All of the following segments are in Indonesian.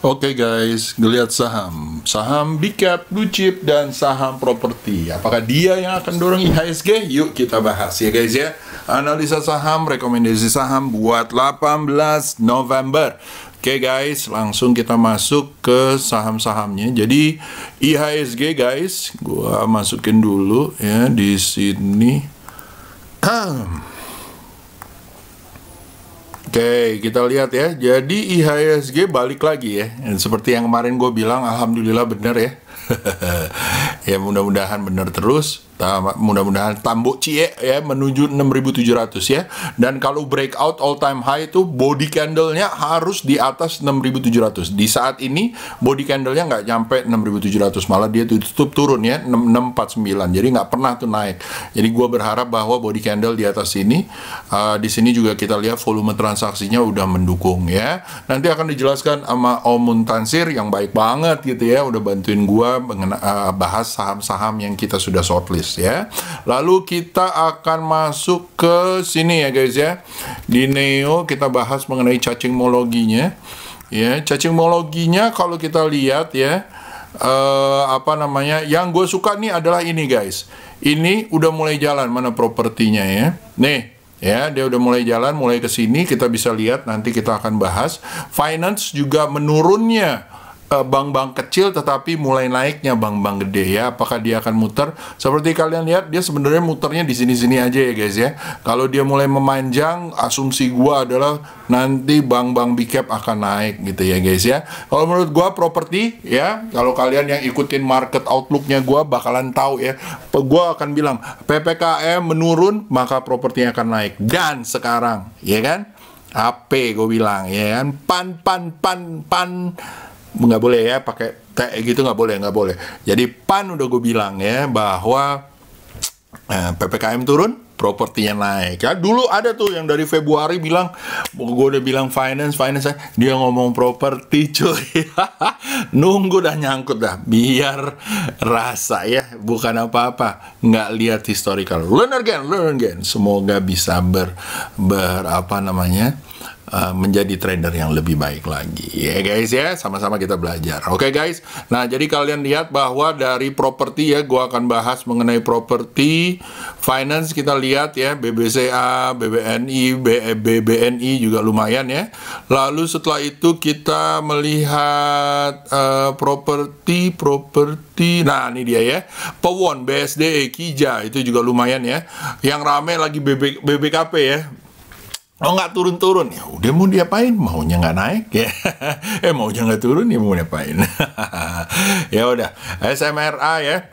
Oke guys, ngelihat saham big cap, blue chip, dan saham properti. Apakah dia yang akan dorong IHSG? Yuk kita bahas ya guys ya. Analisa saham, rekomendasi saham buat 18 November. Oke guys, langsung kita masuk ke saham-sahamnya. Jadi IHSG guys, gua masukin dulu ya di sini. Oke, kita lihat ya. Jadi IHSG balik lagi ya. Seperti yang kemarin gue bilang, alhamdulillah bener ya. Ya mudah-mudahan bener terus. Mudah-mudahan tambok cie ya menuju 6.700 ya. Dan kalau breakout all time high itu body candle-nya harus di atas 6.700. Di saat ini body candle-nya nggak nyampe 6.700, malah dia tutup turun ya 6649. Jadi nggak pernah tuh naik. Jadi gua berharap bahwa body candle di atas ini. Di sini juga kita lihat volume transaksinya udah mendukung ya. Nanti akan dijelaskan sama Om Muntansir yang baik banget gitu ya, udah bantuin gua bahas saham-saham yang kita sudah shortlist ya. Lalu kita akan masuk ke sini ya guys ya. Di Neo kita bahas mengenai cacingmologinya. Ya, cacingmologinya kalau kita lihat ya, yang gue suka nih adalah ini guys. Ini udah mulai jalan, mana propertinya ya. Nih ya, dia udah mulai jalan, mulai ke sini, kita bisa lihat, nanti kita akan bahas. Finance juga menurunnya bank-bank kecil, tetapi mulai naiknya bank-bank gede ya. Apakah dia akan muter? Seperti kalian lihat, dia sebenarnya muternya di sini-sini aja ya guys ya. Kalau dia mulai memanjang, asumsi gua adalah nanti bank-bank big cap akan naik gitu ya guys ya. Kalau menurut gua properti ya, kalau kalian yang ikutin market outlooknya gua bakalan tahu ya. Gua akan bilang PPKM menurun, maka propertinya akan naik. Dan sekarang, ya kan? AP gue bilang ya kan, pan nggak boleh ya pakai T gitu, nggak boleh. Jadi pan udah gue bilang ya bahwa PPKM turun, propertinya naik ya. Dulu ada tuh yang dari Februari bilang, gue udah bilang finance, dia ngomong properti cuy. Nunggu dah nyangkut dah, biar rasa ya, bukan apa-apa, nggak lihat historical. Learn again. Semoga bisa menjadi trader yang lebih baik lagi ya guys ya, sama-sama kita belajar. Oke guys, nah jadi kalian lihat bahwa dari properti ya, gua akan bahas mengenai properti. Finance kita lihat ya, BBCA, BBNI, BBNI juga lumayan ya. Lalu setelah itu kita melihat properti. Nah ini dia ya, Pewon, BSD, Kija itu juga lumayan ya. Yang rame lagi BBKP ya. Oh nggak turun-turun, ya udah mau diapain, maunya nggak naik ya, maunya nggak turun ya mau diapain. Ya udah, SMRA ya.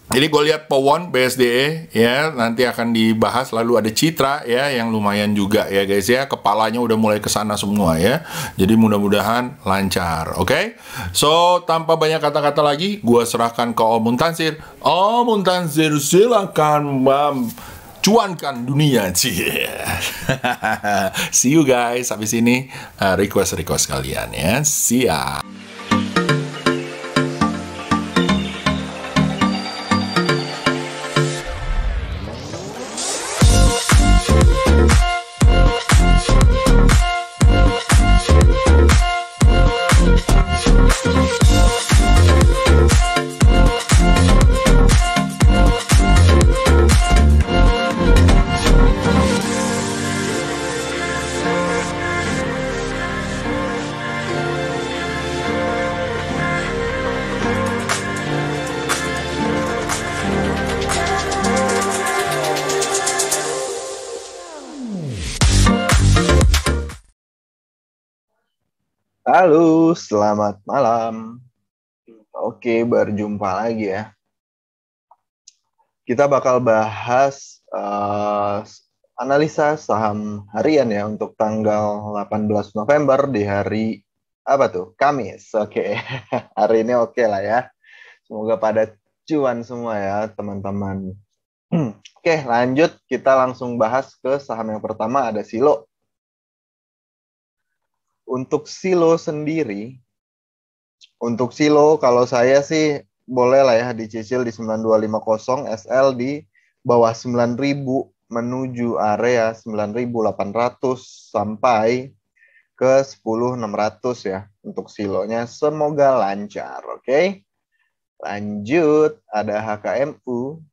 Jadi gue lihat Pewon, BSDE ya, nanti akan dibahas. Lalu ada Citra ya, yang lumayan juga ya guys ya, kepalanya udah mulai kesana semua ya. Jadi mudah-mudahan lancar, oke? So tanpa banyak kata-kata lagi, gue serahkan ke Om Muntansir. Om Muntansir silakan cuankan dunia sih. See you guys habis ini, request kalian ya. Siap. Halo, selamat malam. Oke, berjumpa lagi ya. Kita bakal bahas analisa saham harian ya untuk tanggal 18 November di hari apa tuh? Kamis. Oke. Hari ini oke lah ya. Semoga pada cuan semua ya, teman-teman. Oke, lanjut kita langsung bahas ke saham yang pertama, ada Silo. Untuk Silo sendiri, kalau saya sih boleh lah ya dicicil di 9250, SL di bawah 9.000 menuju area 9.800 sampai ke 10.600 ya untuk silonya. Semoga lancar, oke? Lanjut, ada HKMU.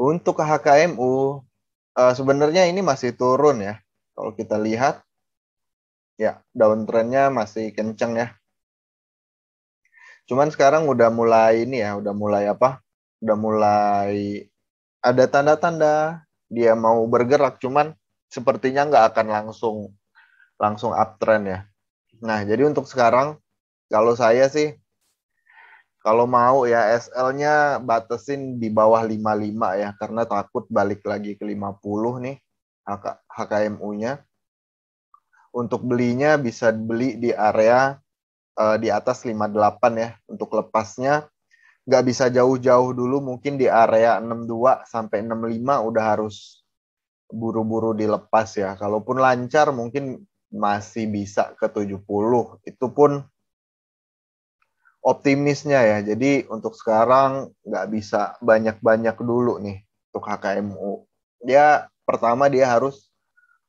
Untuk HKMU, sebenarnya ini masih turun ya. Kalau kita lihat, ya downtrendnya masih kenceng ya. Cuman sekarang udah mulai ini ya, udah mulai apa? Udah mulai ada tanda-tanda dia mau bergerak, cuman sepertinya nggak akan langsung langsung uptrend ya. Nah, jadi untuk sekarang kalau saya sih kalau mau ya SL-nya batesin di bawah 55 ya karena takut balik lagi ke 50 nih HKMU-nya. Untuk belinya bisa beli di area di atas 58 ya. Untuk lepasnya nggak bisa jauh-jauh dulu, mungkin di area 62 sampai 65 udah harus buru-buru dilepas ya. Kalaupun lancar mungkin masih bisa ke 70. Itu pun optimisnya ya. Jadi untuk sekarang nggak bisa banyak-banyak dulu nih untuk HKMU. Pertama dia harus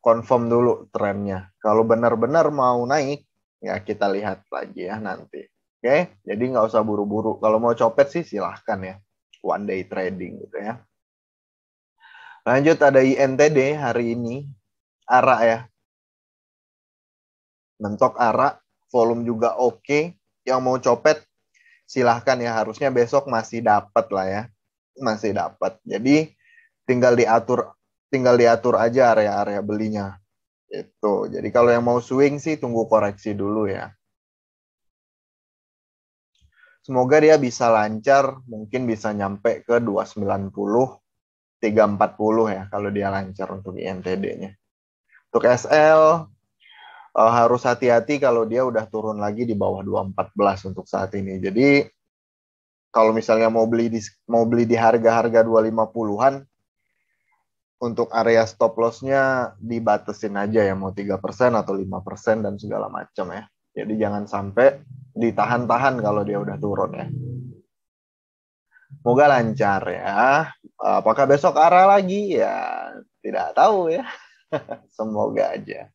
confirm dulu trennya. Kalau benar-benar mau naik, ya kita lihat lagi ya nanti. Oke, jadi nggak usah buru-buru. Kalau mau copet sih silahkan ya. One day trading gitu ya. Lanjut ada INTD hari ini. ARA ya. Mentok ARA. Volume juga oke. Yang mau copet silahkan ya. Harusnya besok masih dapat lah ya. Masih dapat. Jadi tinggal diatur aja area-area belinya. Itu. Jadi kalau yang mau swing sih tunggu koreksi dulu ya. Semoga dia bisa lancar, mungkin bisa nyampe ke 290, 340 ya kalau dia lancar untuk INTD-nya. Untuk SL harus hati-hati kalau dia udah turun lagi di bawah 214 untuk saat ini. Jadi kalau misalnya mau beli di harga-harga 250-an, untuk area stop loss-nya dibatesin aja ya, mau 3% atau 5% dan segala macam ya. Jadi jangan sampai ditahan-tahan kalau dia udah turun ya. Semoga lancar ya. Apakah besok arah lagi? Ya, tidak tahu ya. Semoga aja.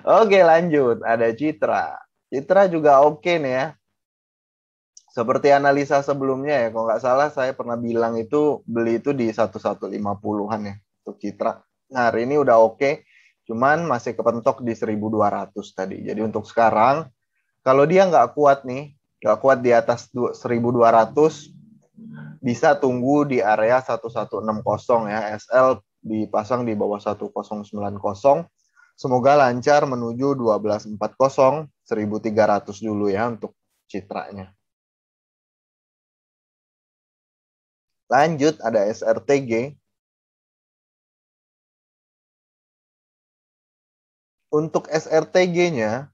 Oke, lanjut. Ada Citra. Citra juga oke nih ya. Seperti analisa sebelumnya ya, kalau nggak salah saya pernah bilang itu beli itu di 1150-an ya untuk Citra. Nah, hari ini udah oke, cuman masih kepentok di 1200 tadi. Jadi untuk sekarang, kalau dia nggak kuat di atas 1200, bisa tunggu di area 1160 ya. SL dipasang di bawah 1090. Semoga lancar menuju 1240, 1300 dulu ya untuk Citranya. Lanjut ada SRTG. Untuk SRTG-nya,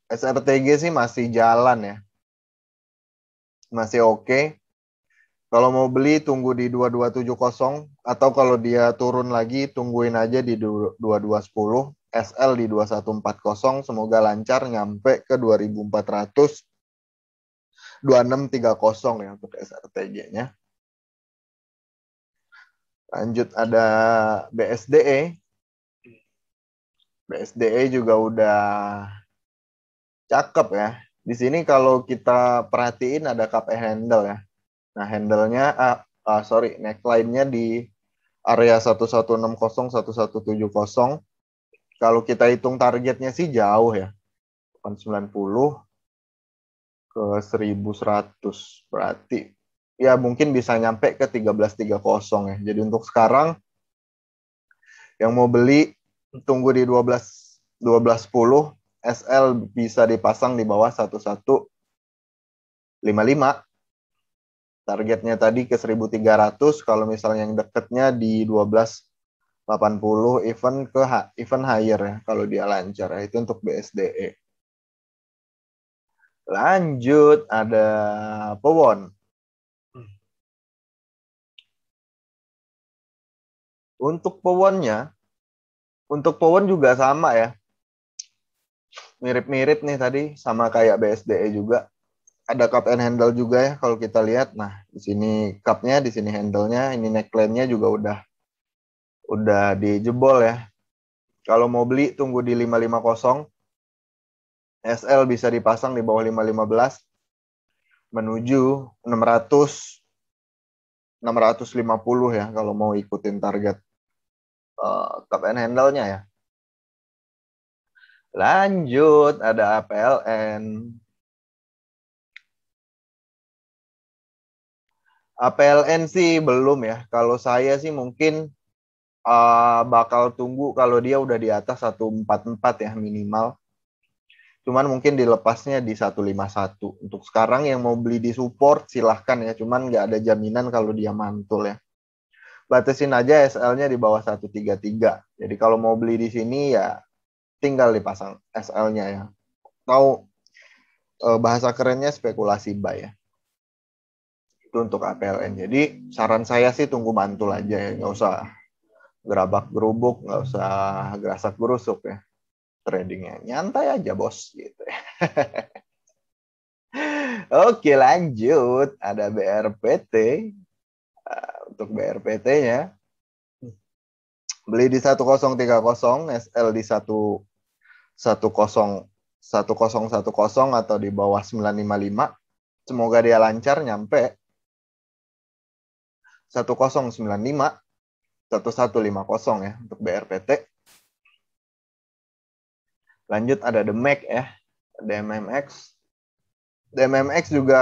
SRTG sih masih jalan ya. Masih oke. Kalau mau beli tunggu di 2270 atau kalau dia turun lagi tungguin aja di 2210, SL di 2140, semoga lancar nyampe ke 2400, 2630 ya untuk SRTG-nya. Lanjut ada BSDE. BSDE juga udah cakep ya. Di sini kalau kita perhatiin ada cup handle ya. Nah, handle-nya neckline-nya di area 1160 1170. Kalau kita hitung targetnya sih jauh ya. 90 ke 1100 berarti ya mungkin bisa nyampe ke 1330 ya. Jadi untuk sekarang yang mau beli tunggu di 1210, SL bisa dipasang di bawah 1155. Targetnya tadi ke 1300, kalau misalnya yang deketnya di 1280, even higher ya kalau dia lancar ya. Itu untuk BSDE. Lanjut ada Powon. Untuk Powon juga sama ya. Mirip-mirip nih tadi sama kayak BSDE juga. Ada cup and handle juga ya kalau kita lihat. Nah, di sini cupnya, di sini handle-nya, ini neckline-nya juga udah dijebol ya. Kalau mau beli tunggu di 550. SL bisa dipasang di bawah 515 menuju 650 ya kalau mau ikutin target cup and handle-nya ya. Lanjut, ada APLN. APLN sih belum ya. Kalau saya sih mungkin bakal tunggu kalau dia udah di atas 144 ya minimal. Cuman mungkin dilepasnya di 151. Untuk sekarang yang mau beli di support silahkan ya. Cuman nggak ada jaminan kalau dia mantul ya. Batasin aja SL-nya di bawah 133. Jadi kalau mau beli di sini ya tinggal dipasang SL-nya ya. Tahu bahasa kerennya spekulasi buy ya. Itu untuk APLN. Jadi saran saya sih tunggu mantul aja ya. Nggak usah gerabak gerubuk, nggak usah gerasak gerusuk ya. Tradingnya nyantai aja bos gitu ya. Oke lanjut, ada BRPT. Untuk BRPT-nya beli di 1030, SL di 1010 atau di bawah 955. Semoga dia lancar nyampe 1095 1150 ya untuk BRPT. Lanjut ada The Mac ya, DMMX. DMMX juga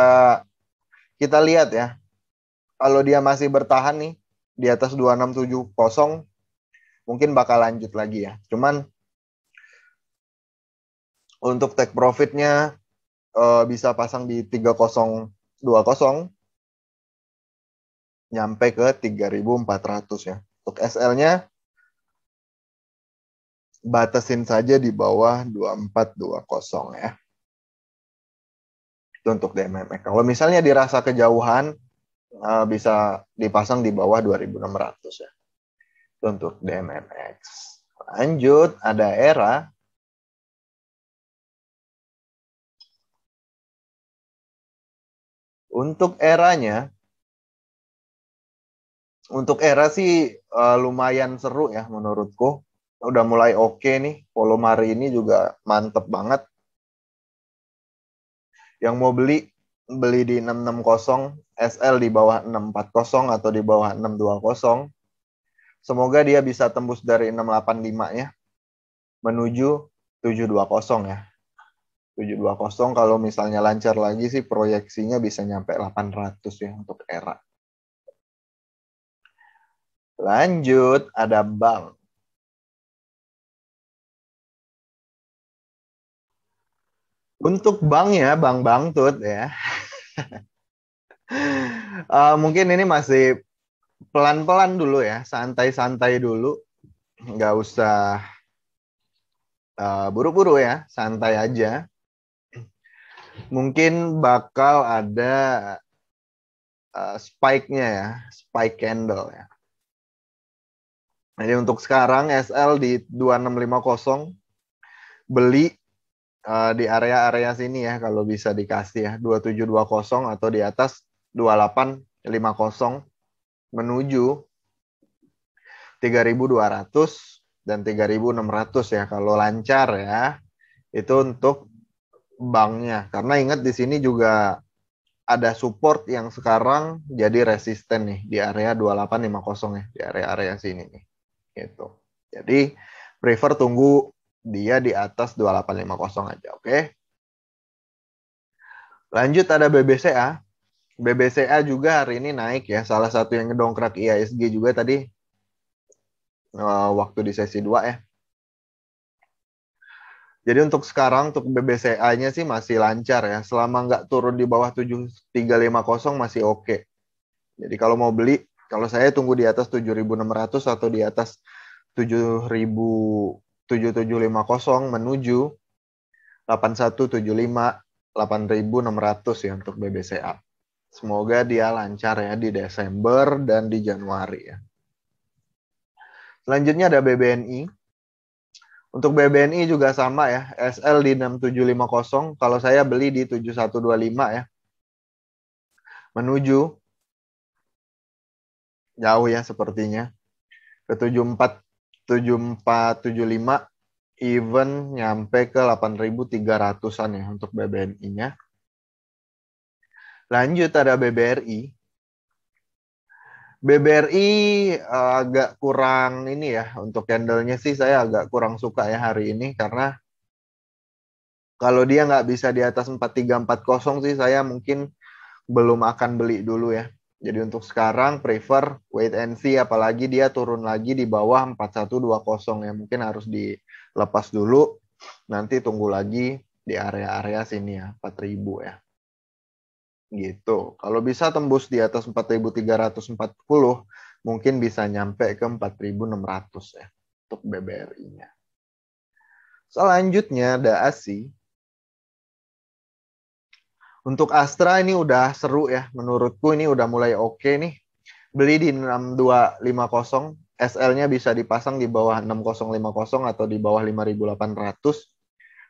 kita lihat ya. Kalau dia masih bertahan nih di atas 2670 mungkin bakal lanjut lagi ya. Cuman untuk take profitnya bisa pasang di 3020 nyampe ke 3400 ya. Untuk SL-nya batasin saja di bawah 2420 ya. Itu untuk DMMX. Kalau misalnya dirasa kejauhan bisa dipasang di bawah 2600 ya. Itu untuk DMMX. Lanjut ada ERA. Untuk eranya, sih lumayan seru ya menurutku. Udah mulai oke nih. Volume hari ini juga mantep banget. Yang mau beli di 660, SL di bawah 640 atau di bawah 620. Semoga dia bisa tembus dari 685 ya. Menuju 720 ya. 720 kalau misalnya lancar lagi sih proyeksinya bisa nyampe 800 ya untuk ERA. Lanjut, ada bank. Untuk bank ya, Bang Bangtut ya. Mungkin ini masih pelan-pelan dulu ya, santai-santai dulu. Nggak usah buru-buru ya, santai aja. Mungkin bakal ada spike-nya ya, spike candle ya. Jadi untuk sekarang SL di 2650 beli di area-area sini ya kalau bisa dikasih ya 2720 atau di atas 2850 menuju 3200 dan 3600 ya kalau lancar ya. Itu untuk banknya. Karena ingat di sini juga ada support yang sekarang jadi resisten nih di area 2850 ya, di area-area sini nih. Gitu. Jadi prefer tunggu dia di atas 2850 aja, oke? Lanjut ada BBCA. BBCA juga hari ini naik ya, salah satu yang ngedongkrak IHSG juga tadi waktu di sesi 2 ya. Jadi untuk sekarang untuk BBCA-nya sih masih lancar ya. Selama nggak turun di bawah 7350 masih oke. Jadi kalau mau beli, kalau saya tunggu di atas 7600 atau di atas 7750 menuju 8175 8600 ya untuk BBCA. Semoga dia lancar ya di Desember dan di Januari ya. Selanjutnya ada BBNI. Untuk BBNI juga sama ya, SL di 6750, kalau saya beli di 7125 ya. Menuju jauh ya sepertinya ke 7475, even nyampe ke 8.300-an ya untuk BBNI-nya. Lanjut ada BBRI. BBRI agak kurang ini ya, untuk candlenya sih saya agak kurang suka ya hari ini, karena kalau dia nggak bisa di atas 4340 sih saya mungkin belum akan beli dulu ya. Jadi untuk sekarang prefer wait and see, apalagi dia turun lagi di bawah 4120 ya. Mungkin harus dilepas dulu, nanti tunggu lagi di area-area sini ya, 4000 ya. Gitu. Kalau bisa tembus di atas 4340, mungkin bisa nyampe ke 4600 ya untuk BBRI-nya. Selanjutnya ada ASI. Untuk Astra ini udah seru ya, menurutku ini udah mulai oke nih. Beli di 6250, SL-nya bisa dipasang di bawah 6050 atau di bawah 5800.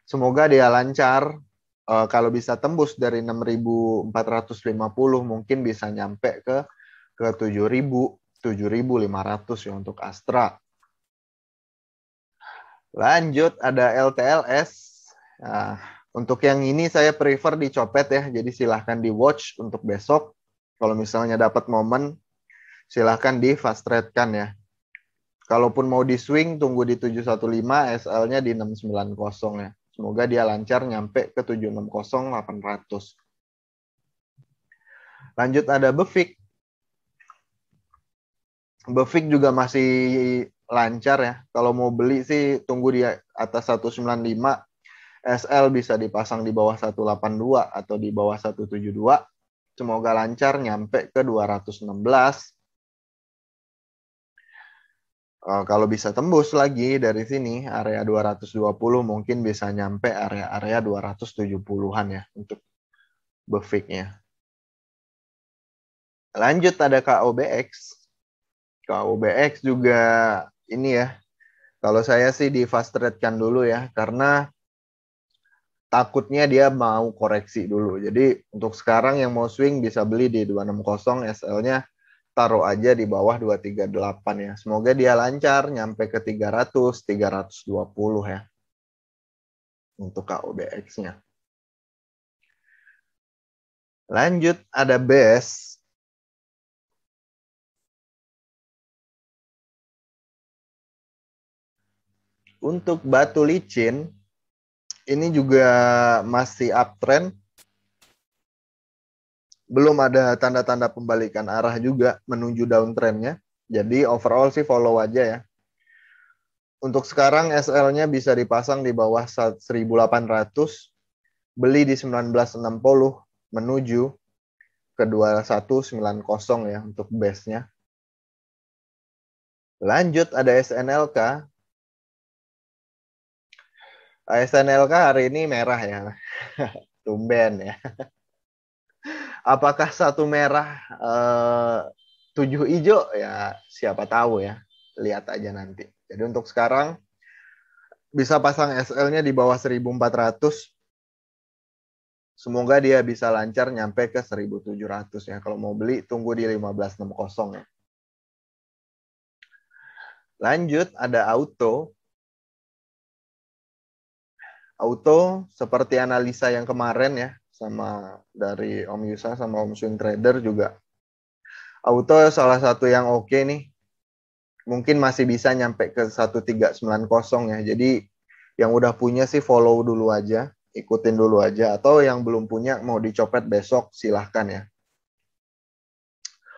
Semoga dia lancar. Kalau bisa tembus dari 6450 mungkin bisa nyampe ke 7000, 7500 ya untuk Astra. Lanjut ada LTLS. Nah, untuk yang ini saya prefer dicopet ya, jadi silahkan di watch untuk besok. Kalau misalnya dapat momen, silahkan di fast trade kan ya. Kalaupun mau di swing, tunggu di 715, SL-nya di 690 ya. Semoga dia lancar nyampe ke 760, 800. Lanjut ada Befik. Befik juga masih lancar ya. Kalau mau beli sih tunggu di atas 195. SL bisa dipasang di bawah 182 atau di bawah 172. Semoga lancar nyampe ke 216. Kalau bisa tembus lagi dari sini, area 220 mungkin bisa nyampe area-area 270-an ya untuk Befiknya. Lanjut ada KOBX. KOBX juga ini ya, kalau saya sih di fast trade-kan dulu ya, karena takutnya dia mau koreksi dulu. Jadi untuk sekarang yang mau swing bisa beli di 260, SL-nya taruh aja di bawah 238 ya. Semoga dia lancar nyampe ke 300, 320 ya. Untuk KOBX-nya. Lanjut ada BES. Untuk batu licin ini juga masih uptrend. Belum ada tanda-tanda pembalikan arah juga menuju downtrendnya. Jadi overall sih follow aja ya. Untuk sekarang SL-nya bisa dipasang di bawah 1800, beli di 1960 menuju ke 2190 ya untuk base-nya. Lanjut ada SNLK. SNLK hari ini merah ya. Tumben ya. Apakah satu merah, 7 hijau? Ya siapa tahu ya. Lihat aja nanti. Jadi untuk sekarang bisa pasang SL-nya di bawah 1400. Semoga dia bisa lancar nyampe ke 1700 ya. Kalau mau beli tunggu di 1560 ya. Lanjut ada auto. Auto seperti analisa yang kemarin ya, sama dari Om Yusa sama Om Swing Trader juga. Auto salah satu yang oke nih. Mungkin masih bisa nyampe ke 1390 ya. Jadi yang udah punya sih follow dulu aja, ikutin dulu aja. Atau yang belum punya mau dicopet besok silahkan ya.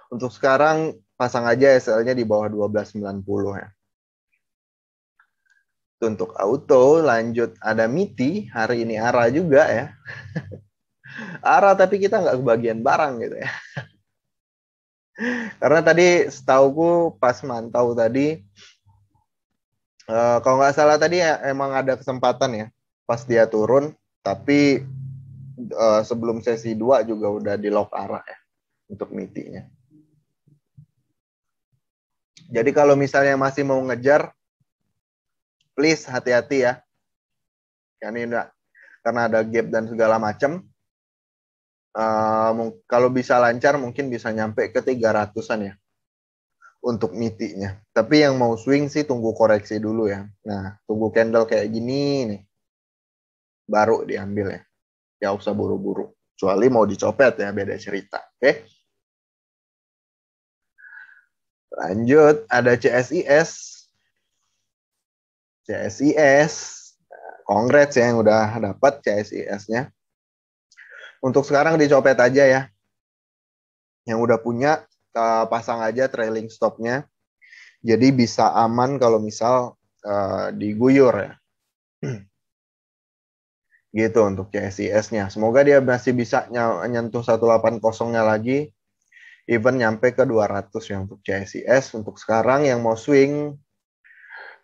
Untuk sekarang pasang aja SL-nya di bawah 1290 ya. Untuk auto, lanjut ada MITI, hari ini ARA juga ya. ARA tapi kita nggak kebagian barang gitu ya. Karena tadi setauku pas mantau tadi, kalau nggak salah tadi ya, emang ada kesempatan ya, pas dia turun, tapi sebelum sesi 2 juga udah di lock ARA ya, untuk MITI-nya. Jadi kalau misalnya masih mau ngejar, please hati-hati ya. Karena ada gap dan segala macam. Kalau bisa lancar mungkin bisa nyampe ke 300-an ya. untuk MITI-nya. Tapi yang mau swing sih tunggu koreksi dulu ya. Nah, tunggu candle kayak gini nih. Baru diambil ya. Ya usah buru-buru. Kecuali mau dicopet ya, beda cerita. Oke. Lanjut, ada CSIS. CSIS. Congrats ya yang udah dapat CSIS-nya. Untuk sekarang dicopet aja ya. Yang udah punya, pasang aja trailing stop-nya. Jadi bisa aman kalau misal diguyur ya. Gitu untuk CSIS-nya. Semoga dia masih bisa nyentuh 180-nya lagi. Even nyampe ke 200 ya untuk CSIS. Untuk sekarang yang mau swing,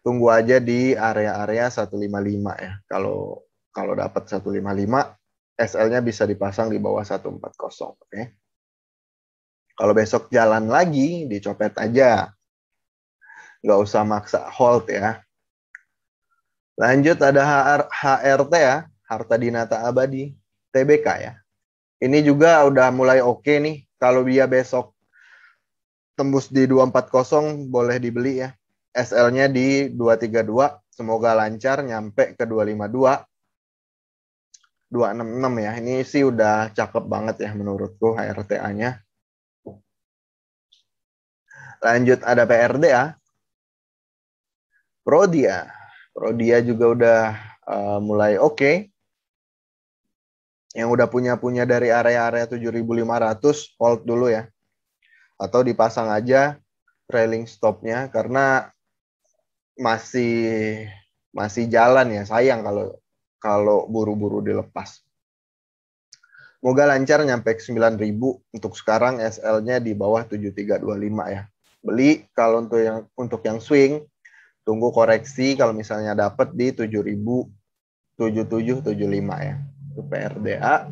tunggu aja di area-area 155 ya. Kalau dapat 155, SL-nya bisa dipasang di bawah 140. Oke. Kalau besok jalan lagi, dicopet aja. Nggak usah maksa hold ya. Lanjut ada HRT ya, Harta Dinata Abadi, TBK ya. Ini juga udah mulai oke nih. Kalau dia besok tembus di 240, boleh dibeli ya. SL-nya di 232, semoga lancar nyampe ke 252. 266 ya. Ini sih udah cakep banget ya menurutku HRTA-nya. Lanjut ada PRD ya. Prodia. Prodia juga udah mulai oke. Yang udah punya dari area-area 7.500 hold dulu ya. Atau dipasang aja trailing stop-nya karena masih jalan ya. Sayang kalau buru-buru dilepas. Semoga lancar nyampe ke 9.000. Untuk sekarang SL-nya di bawah 7325 ya. Beli kalau untuk yang swing, tunggu koreksi kalau misalnya dapat di 7.077.75 ya. Itu PRDA.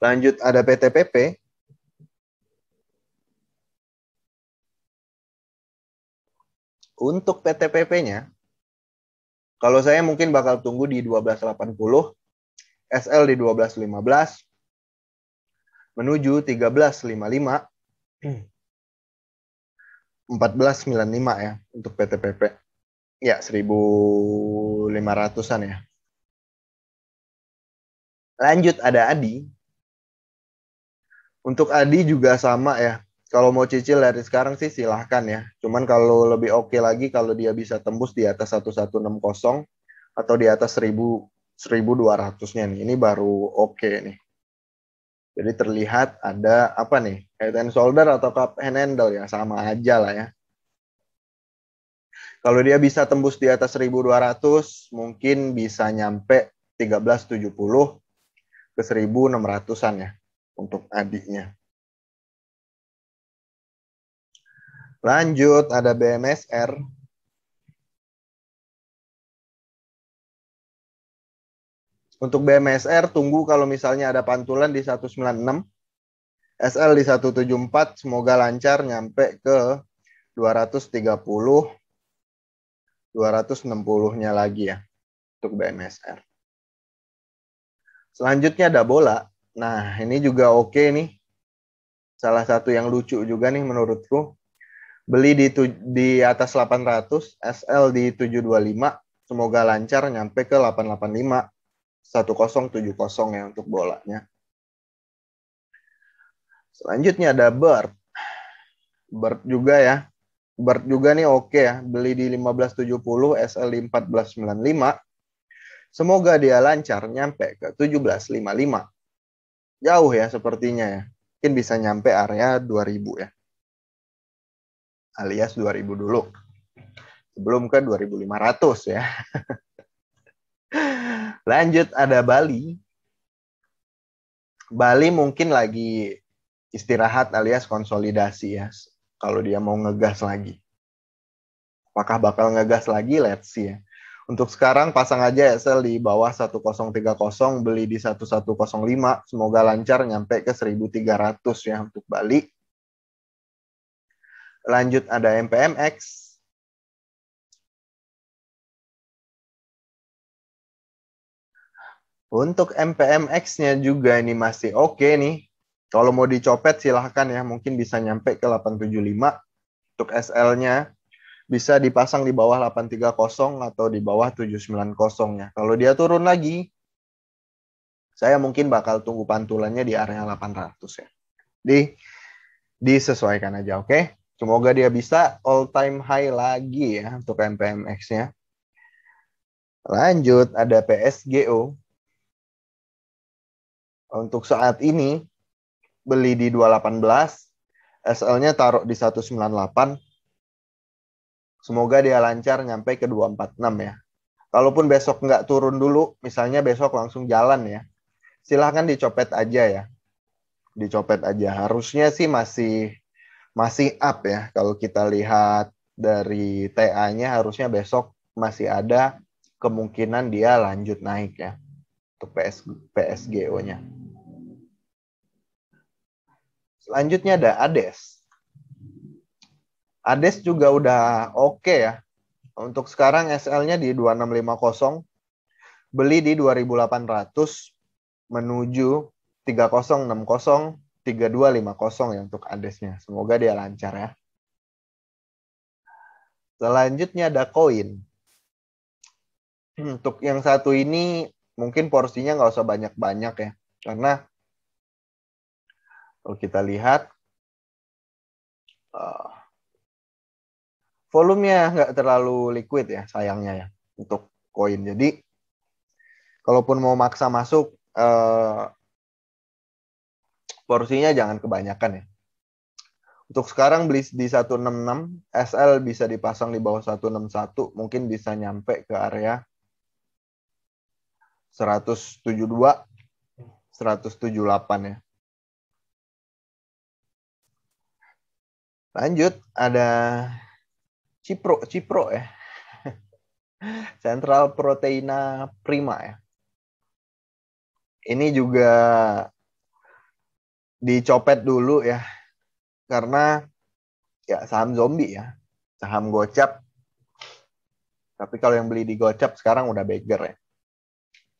Lanjut ada PTPP. Untuk PTPP-nya, kalau saya mungkin bakal tunggu di 1280, SL di 1215, menuju 1355, 1495 ya untuk PTPP. Ya, 1.500-an ya. Lanjut ada ADI. Untuk ADI juga sama ya. Kalau mau cicil dari sekarang sih silahkan ya. Cuman kalau lebih oke lagi kalau dia bisa tembus di atas 1160 atau di atas 1.200-nya nih. Ini baru oke nih. Jadi terlihat ada apa nih? Head and shoulder atau cup and handle ya, sama aja lah ya. Kalau dia bisa tembus di atas 1.200, mungkin bisa nyampe 1370 ke 1.600-an ya untuk adiknya. Lanjut ada BMSR. Untuk BMSR tunggu kalau misalnya ada pantulan di 196, SL di 174, semoga lancar nyampe ke 230, 260-nya lagi ya untuk BMSR. Selanjutnya ada bola. Nah, ini juga oke nih. Salah satu yang lucu juga nih menurutku. Beli di atas 800, SL di 725, semoga lancar nyampe ke 885, 1070 ya untuk bolanya. Selanjutnya ada Bird. Bird juga ya. Bird juga nih oke ya. Beli di 1570, SL di 1495. Semoga dia lancar nyampe ke 1755. Jauh ya sepertinya ya. Mungkin bisa nyampe area 2000 ya. Alias 2000 dulu. Sebelum ke 2500 ya. Lanjut ada Bali. Bali mungkin lagi istirahat alias konsolidasi ya. Kalau dia mau ngegas lagi. Apakah bakal ngegas lagi? Let's see ya. Untuk sekarang pasang aja SL di bawah 1030, beli di 1105, semoga lancar nyampe ke 1300 ya untuk Bali. Lanjut ada MPMX. Untuk MPMX-nya juga ini masih oke nih. Kalau mau dicopet silahkan ya, mungkin bisa nyampe ke 875. Untuk SL-nya bisa dipasang di bawah 830 atau di bawah 790 ya. Kalau dia turun lagi, saya mungkin bakal tunggu pantulannya di area 800 ya. Disesuaikan aja, oke? Semoga dia bisa all time high lagi ya untuk MPMX-nya. Lanjut, ada PSGO. Untuk saat ini, beli di 218, SL-nya taruh di 198. Semoga dia lancar nyampe ke 246 ya. Kalaupun besok nggak turun dulu, misalnya besok langsung jalan ya, silahkan dicopet aja ya. Dicopet aja. Harusnya sih masih up ya. Kalau kita lihat dari TA-nya, harusnya besok masih ada kemungkinan dia lanjut naik ya. Untuk PSGO-nya. Selanjutnya ada ADES. ADES juga udah oke ya. Untuk sekarang SL-nya di 2650, beli di 2800 menuju 3060, 3250 ya untuk ADES-nya. Semoga dia lancar ya. Selanjutnya ada koin. Untuk yang satu ini mungkin porsinya nggak usah banyak-banyak ya. Karena kalau kita lihat volumenya nggak terlalu liquid ya sayangnya ya untuk koin. Jadi kalaupun mau maksa masuk, porsinya jangan kebanyakan ya. Untuk sekarang beli di 166, SL bisa dipasang di bawah 161, mungkin bisa nyampe ke area 172, 178 ya. Lanjut, ada Cipro ya. Central Proteina Prima ya. Ini juga dicopet dulu ya. Karena ya saham zombie ya. Saham gocap. Tapi kalau yang beli di gocap sekarang udah beggar ya.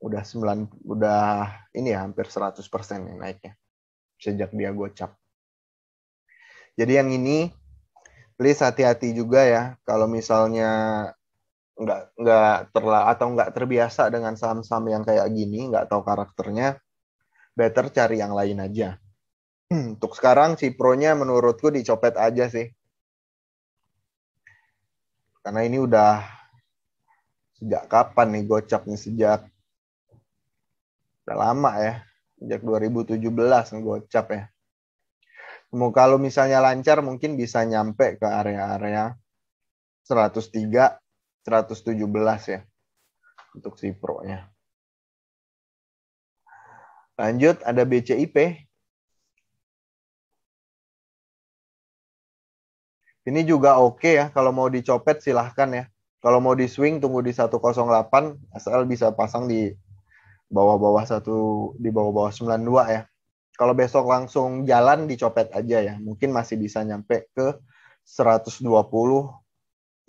Udah ini ya hampir 100% yang naiknya. Sejak dia gocap. Jadi yang ini please hati-hati juga ya. Kalau misalnya nggak terbiasa dengan saham-saham yang kayak gini, nggak tahu karakternya, better cari yang lain aja. Untuk sekarang Cipro-nya menurutku dicopet aja sih. Karena ini udah sejak kapan nih gocapnya, udah lama ya. Sejak 2017 ngegocap ya. Kalau misalnya lancar mungkin bisa nyampe ke area-area 103, 117 ya. Untuk Cipro-nya. Lanjut ada BCIP. Ini juga oke ya, kalau mau dicopet silahkan ya. Kalau mau di swing tunggu di 108, SL bisa pasang di bawah-bawah 92 ya. Kalau besok langsung jalan dicopet aja ya. Mungkin masih bisa nyampe ke 120.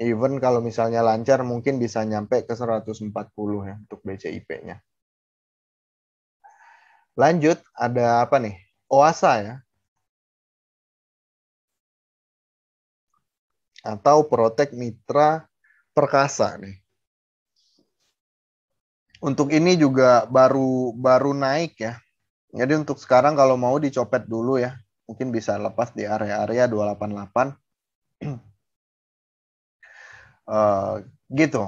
Even kalau misalnya lancar mungkin bisa nyampe ke 140 ya untuk BCIP-nya. Lanjut ada apa nih? OASA ya. Atau Protek Mitra Perkasa nih. Untuk ini juga baru naik ya. Jadi untuk sekarang kalau mau dicopet dulu ya. Mungkin bisa lepas di area-area 288. Gitu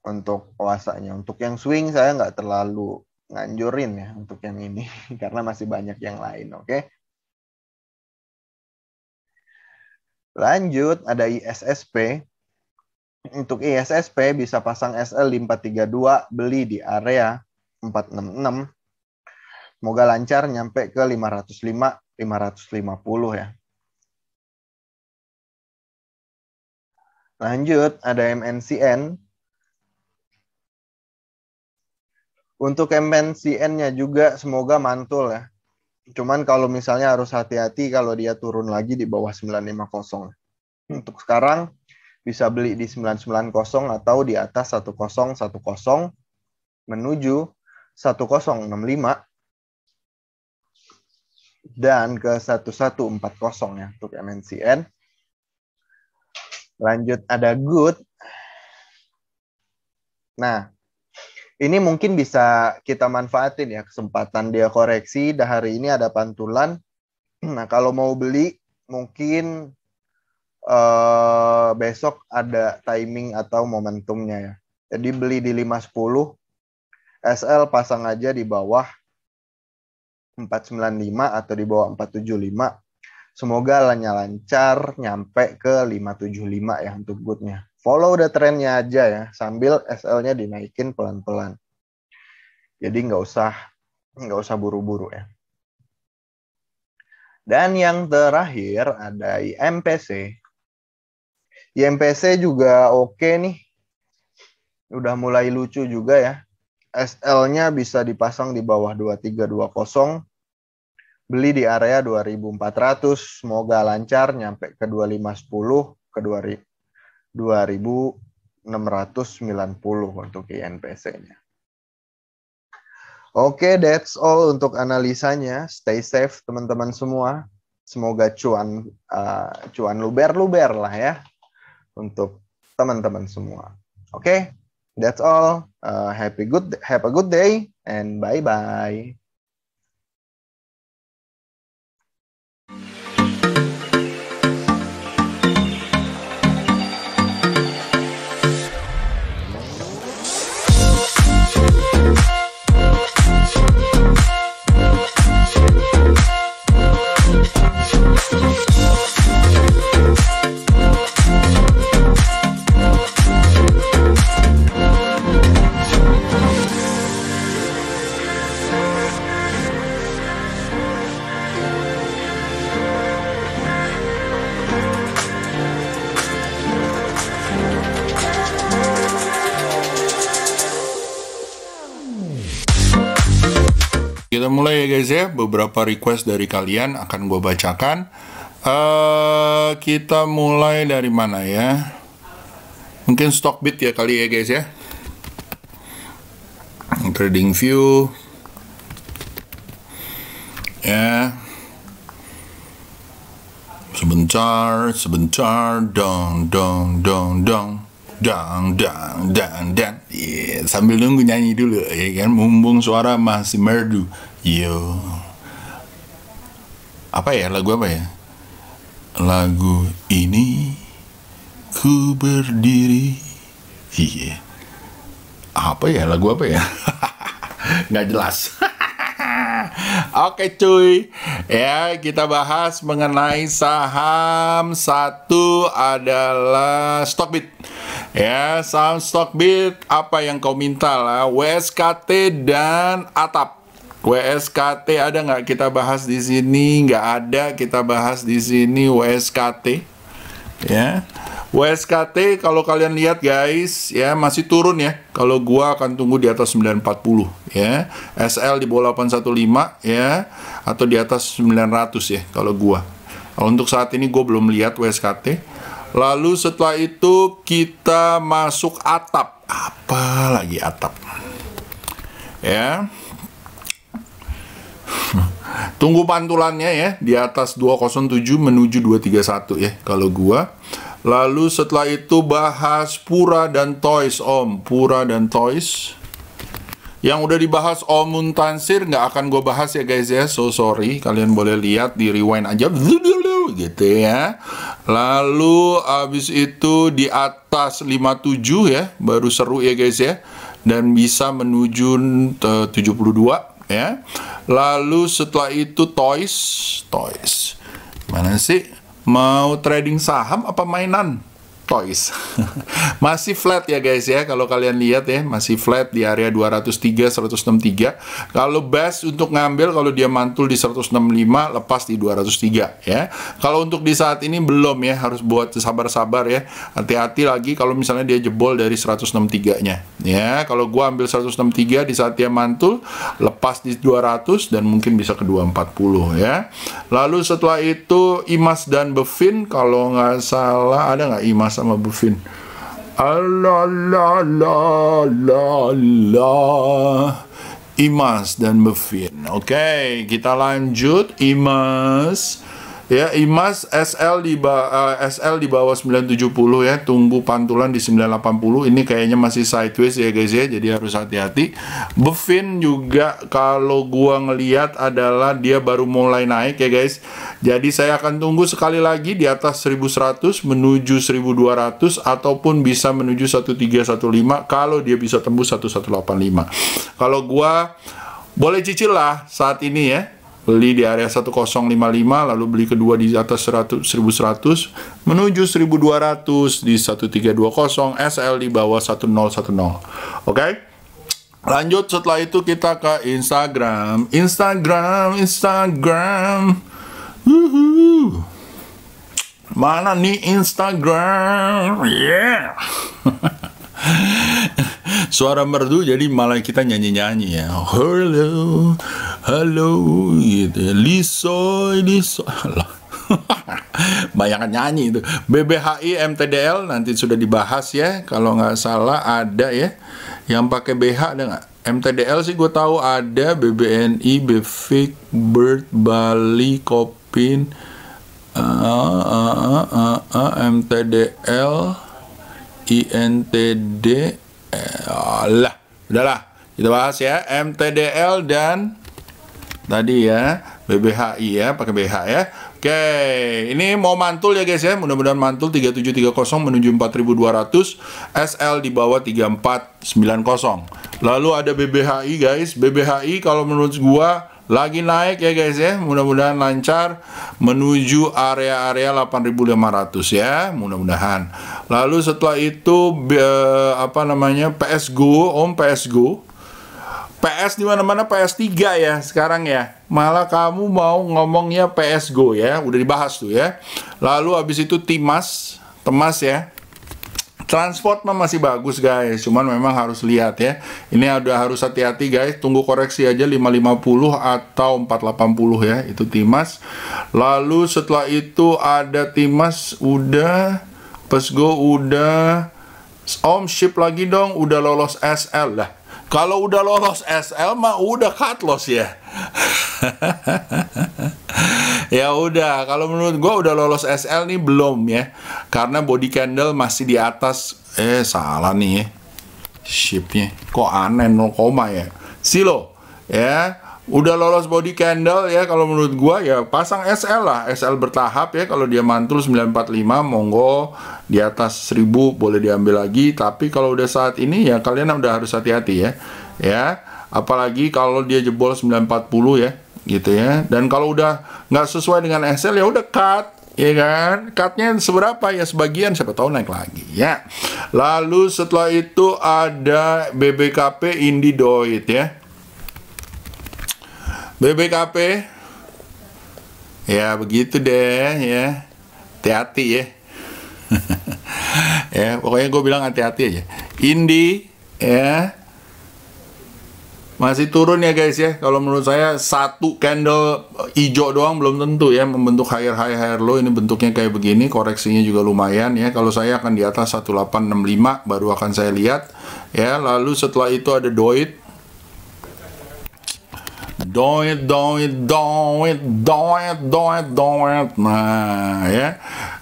untuk OASA-nya. Untuk yang swing saya nggak terlalu nganjurin ya untuk yang ini. Karena masih banyak yang lain. Oke. Lanjut ada ISSP. Untuk ISSP bisa pasang SL di 432, beli di area 466. Semoga lancar nyampe ke 505, 550 ya. Lanjut ada MNCN. Untuk MNCN-nya juga semoga mantul ya. Cuman kalau misalnya harus hati-hati kalau dia turun lagi di bawah 950. Untuk sekarang bisa beli di 990 atau di atas 1010 menuju 1065. dan ke 1140 ya untuk MNCN. Lanjut ada good. Nah, ini mungkin bisa kita manfaatin ya kesempatan dia koreksi. Hari ini ada pantulan. Nah, kalau mau beli mungkin besok ada timing atau momentumnya ya. Jadi beli di 510, SL pasang aja di bawah 495 atau di bawah 475. Semoga lancar nyampe ke 575 ya untuk goodnya. Follow the trendnya aja ya, sambil SL-nya dinaikin pelan-pelan. Jadi nggak usah buru-buru ya. Dan yang terakhir ada IMPC. IMPC juga oke nih. Udah mulai lucu juga ya. SL-nya bisa dipasang di bawah 2320. Beli di area 2400. Semoga lancar nyampe ke 2510 ke 2690 untuk INPC-nya. Oke, that's all untuk analisanya. Stay safe teman-teman semua. Semoga cuan luber-luber lah ya untuk teman-teman semua. Oke, that's all. Have a good day and bye-bye. Kita mulai ya guys ya, beberapa request dari kalian akan gue bacakan. Kita mulai dari mana ya? Mungkin Stockbit ya kali ya guys ya. Trading View. Ya. Sebentar, dong. Dang. Yeah. Sambil nunggu nyanyi dulu ya kan, mumpung suara masih merdu. Yo. Apa ya, lagu apa ya? Lagu ini ku berdiri. Iya. Apa ya, lagu apa ya? Nggak jelas. Oke cuy, ya kita bahas mengenai saham. Satu adalah Stockbit. Ya, saham Stockbit apa yang kau minta lah, WSKT dan ATAP. WSKT ada nggak kita bahas di sini? Nggak ada kita bahas di sini WSKT. Ya, WSKT kalau kalian lihat guys, ya masih turun ya. Kalau gua akan tunggu di atas 940 ya. SL di bawah 815 ya, atau di atas 900 ya kalau gua. Untuk saat ini gua belum lihat WSKT. Lalu setelah itu kita masuk ATAP. Apa lagi ATAP? Ya. Tunggu pantulannya ya di atas 207 menuju 231 ya kalau gua. Lalu setelah itu bahas Pura dan Toys Om. Pura dan Toys. Yang udah dibahas Om Muntansir nggak akan gue bahas ya guys ya. So sorry, kalian boleh lihat di rewind aja gitu ya. Lalu abis itu di atas 57 ya, baru seru ya guys ya. Dan bisa menuju 72 ya. Lalu setelah itu Toys. Mana sih? Mau trading saham apa mainan? Toys. Masih flat ya guys ya, kalau kalian lihat ya, masih flat di area 203 163. Kalau best untuk ngambil kalau dia mantul di 165, lepas di 203 ya. Kalau untuk di saat ini belum ya, harus buat sabar-sabar ya. Hati-hati lagi kalau misalnya dia jebol dari 163-nya ya. Kalau gua ambil 163 di saat dia mantul, lepas di 200 dan mungkin bisa ke 240 ya. Lalu setelah itu Imas dan Bevin, kalau nggak salah ada nggak Imas sama Bevin? IMAS dan Bevin. Oke, kita lanjut. IMAS. Ya, IMAS SL di bawah 970 ya, tunggu pantulan di 980. Ini kayaknya masih sideways ya guys ya, jadi harus hati-hati. Bevin juga kalau gua ngeliat adalah dia baru mulai naik ya guys. Jadi saya akan tunggu sekali lagi di atas 1100 menuju 1200 ataupun bisa menuju 1315 kalau dia bisa tembus 1185. Kalau gua boleh cicil lah saat ini ya. Beli di area 1055, lalu beli kedua di atas 1100 menuju 1200 di 1320, SL di bawah 1010. Oke? Lanjut, setelah itu kita ke Instagram. Wuhu. Mana nih Instagram? Yeah. Suara merdu jadi malah kita nyanyi-nyanyi ya. Halo, halo gitu ya. Lisoy. Bayangan nyanyi itu. BBHI MTDL nanti sudah dibahas ya. Kalau nggak salah ada ya. Yang pakai BH ada nggak? MTDL sih gue tahu ada. BBNI, BFIK, Bird, Bali, Kopin, MTDL, INTD. Udahlah kita bahas ya. MTDL dan tadi ya BBHI ya, pakai BH ya. Oke, ini mau mantul ya guys ya, mudah-mudahan mantul 3730 menuju 4200, SL di bawah 3490. Lalu ada BBHI guys. BBHI kalau menurut gua lagi naik ya guys ya, mudah-mudahan lancar menuju area-area 8500 ya, mudah-mudahan. Lalu setelah itu PSGO, PSGO. PS di mana-mana PS3 ya sekarang ya. Malah kamu mau ngomongnya PSGO ya, udah dibahas tuh ya. Lalu habis itu Temas ya. Transport mah masih bagus guys, cuman memang harus lihat ya. Ini udah harus hati-hati guys, tunggu koreksi aja 550 atau 480 ya, itu Timas. Lalu setelah itu ada Timas udah, PSGO udah, Ship lagi dong, udah lolos SL lah. Kalau udah lolos SL mah udah cut loss ya. Ya udah, kalau menurut gua udah lolos SL nih belum ya. Karena body candle masih di atas. Salah nih ya. Shipnya kok aneh 0, ya. Silo ya. Udah lolos body candle ya, kalau menurut gua ya pasang SL lah. SL bertahap ya, kalau dia mantul 945 monggo, di atas 1000 boleh diambil lagi. Tapi kalau udah saat ini ya kalian udah harus hati-hati ya. Ya, apalagi kalau dia jebol 940 ya, gitu ya. Dan kalau udah nggak sesuai dengan SL ya udah cut. Ya kan, cutnya seberapa ya, sebagian, siapa tahu naik lagi ya. Lalu setelah itu ada BBKP Indidoid ya. BBKP ya begitu deh ya, hati-hati ya. Ya pokoknya gue bilang hati-hati aja. Indi ya masih turun ya guys ya. Kalau menurut saya satu candle hijau doang belum tentu ya membentuk higher high higher low. Ini bentuknya kayak begini, koreksinya juga lumayan ya. Kalau saya akan di atas 1865 baru akan saya lihat ya. Lalu setelah itu ada Doit. Nah ya,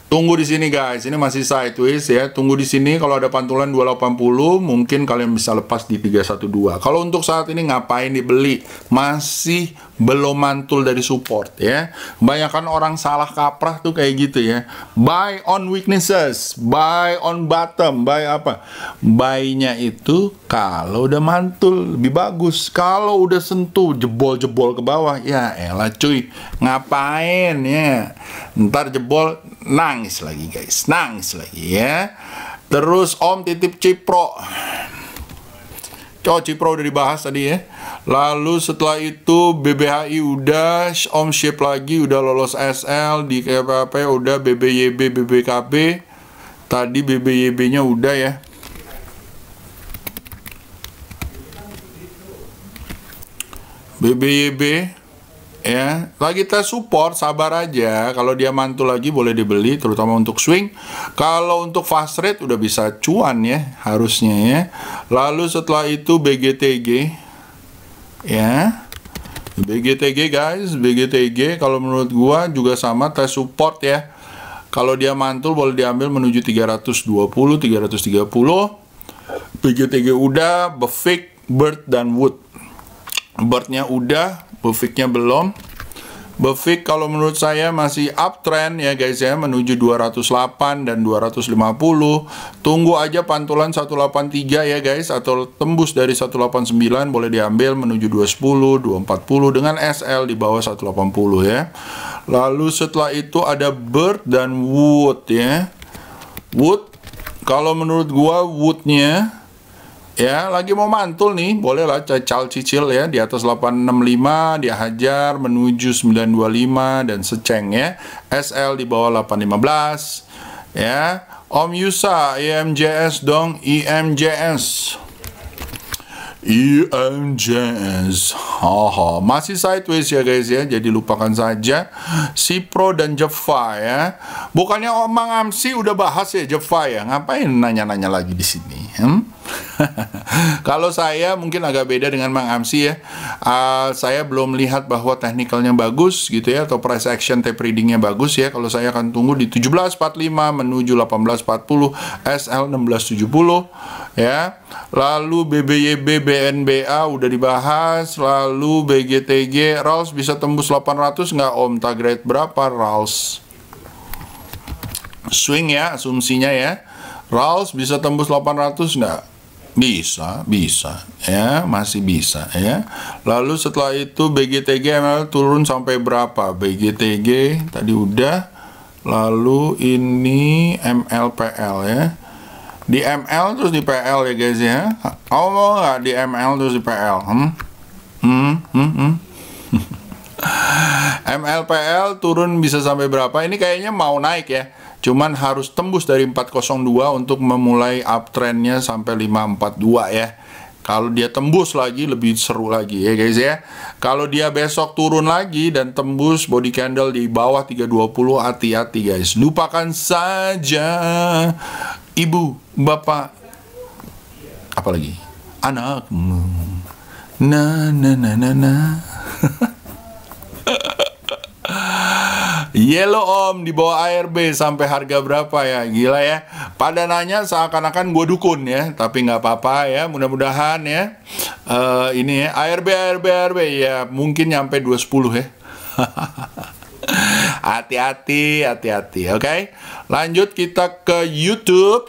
tunggu di sini guys, ini masih sideways ya. Tunggu di sini, kalau ada pantulan 280 mungkin kalian bisa lepas di 312. Kalau untuk saat ini ngapain dibeli? Masih belum mantul dari support ya. Kebanyakan orang salah kaprah tuh kayak gitu ya. Buy on weaknesses, buy on bottom, buy apa? Buy-nya itu kalau udah mantul lebih bagus. Kalau udah sentuh jebol-jebol ke bawah, ya elah cuy, ngapain ya? Ntar jebol nangis lagi guys, nangis lagi ya. Terus Om titip Cipro. Cipro udah dibahas tadi ya. Lalu setelah itu BBHI udah, Om Ship lagi udah lolos SL, di KPP udah, BBYB, BBKP tadi BBYB nya udah ya. BBYB ya, lagi tes support, sabar aja. Kalau dia mantul lagi boleh dibeli, terutama untuk swing. Kalau untuk fast rate udah bisa cuan ya, harusnya ya. Lalu setelah itu BGTG ya. BGTG guys, BGTG kalau menurut gua juga sama, tes support ya. Kalau dia mantul boleh diambil menuju 320, 330. BGTG udah, Befik, Bird dan Wood. Birdnya udah, Befiknya belum. Befik kalau menurut saya masih uptrend ya guys ya, menuju 208 dan 250. Tunggu aja pantulan 183 ya guys, atau tembus dari 189 boleh diambil menuju 210, 240 dengan SL di bawah 180 ya. Lalu setelah itu ada Bird dan Wood ya. Wood kalau menurut gua Woodnya ya lagi mau mantul nih, bolehlah cicil ya di atas 865, dia hajar menuju 925 dan seceng ya. SL di bawah 815 ya. Om Yusa IMJS dong, IMJS. IMJS. Masih sideways ya guys ya, jadi lupakan saja Cipro dan Jeva ya. Bukannya Mang Amsi udah bahas ya Jeva ya, ngapain nanya-nanya lagi di sini? Kalau saya mungkin agak beda dengan Mang Amsi ya. Saya belum lihat bahwa teknikalnya bagus gitu ya, atau price action tape readingnya bagus ya. Kalau saya akan tunggu di 1745 menuju 1840, SL 1670 ya. Lalu BBYB BNBA udah dibahas. Lalu BGTG RALS bisa tembus 800 nggak Om? Target rate berapa RALS? Swing ya asumsinya ya. RALS bisa tembus 800 nggak? Bisa ya, masih bisa ya. Lalu setelah itu BGTG ML turun sampai berapa? BGTG tadi udah. Lalu ini MLPL ya. Di ML terus di PL ya guys ya. Kamu mau nggak di ML terus di PL? MLPL turun bisa sampai berapa? Ini kayaknya mau naik ya. Cuman harus tembus dari 402 untuk memulai uptrendnya sampai 542 ya. Kalau dia tembus lagi lebih seru lagi ya guys ya. Kalau dia besok turun lagi dan tembus body candle di bawah 320, hati-hati guys. Lupakan saja ibu, bapak, apalagi anakmu. Na. Yellow Om di bawah ARB sampai harga berapa ya? Gila ya. Pada nanya seakan-akan gue dukun ya, tapi nggak apa-apa ya. Mudah-mudahan ya. Ini ya ARB ya mungkin nyampe 210 ya. Hati-hati, oke? Lanjut kita ke YouTube.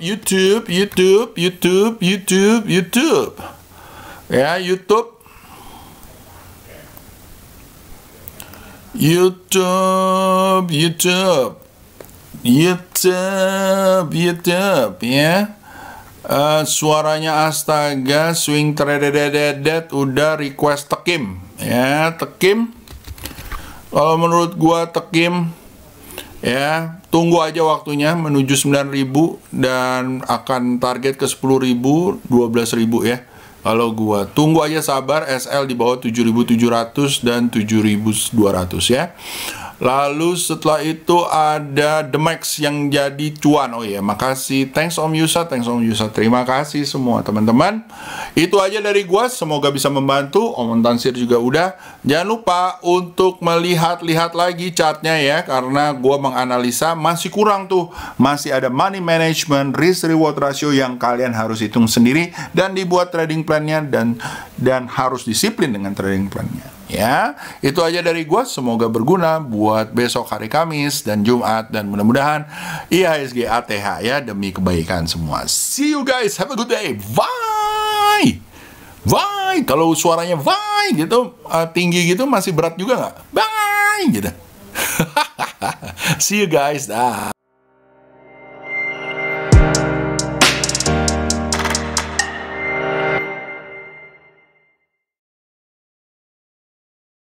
Ya, YouTube ya. Suaranya astaga, swing tredededet udah request Tekim ya. Tekim kalau menurut gua Tekim ya, tunggu aja waktunya menuju 9.000 dan akan target ke 10.000, 12.000 ya. Kalau gua tunggu aja sabar, SL di bawah 7.700 dan 7.200 ya. Lalu setelah itu ada The Max yang jadi cuan. Oh iya, makasih. Thanks Om Yusa. Terima kasih semua teman-teman. Itu aja dari gua, semoga bisa membantu. Om Tansir juga udah. Jangan lupa untuk melihat-lihat lagi chartnya ya, karena gua menganalisa masih kurang tuh. Masih ada money management, risk reward ratio yang kalian harus hitung sendiri dan dibuat trading plan-nya dan harus disiplin dengan trading plan-nya. Ya, itu aja dari gua, semoga berguna buat besok hari Kamis dan Jumat, dan mudah-mudahan IHSG ATH ya, demi kebaikan semua. See you guys, have a good day. Bye. Kalau suaranya bye gitu, tinggi gitu masih berat juga nggak? Bye gitu. See you guys. Dah.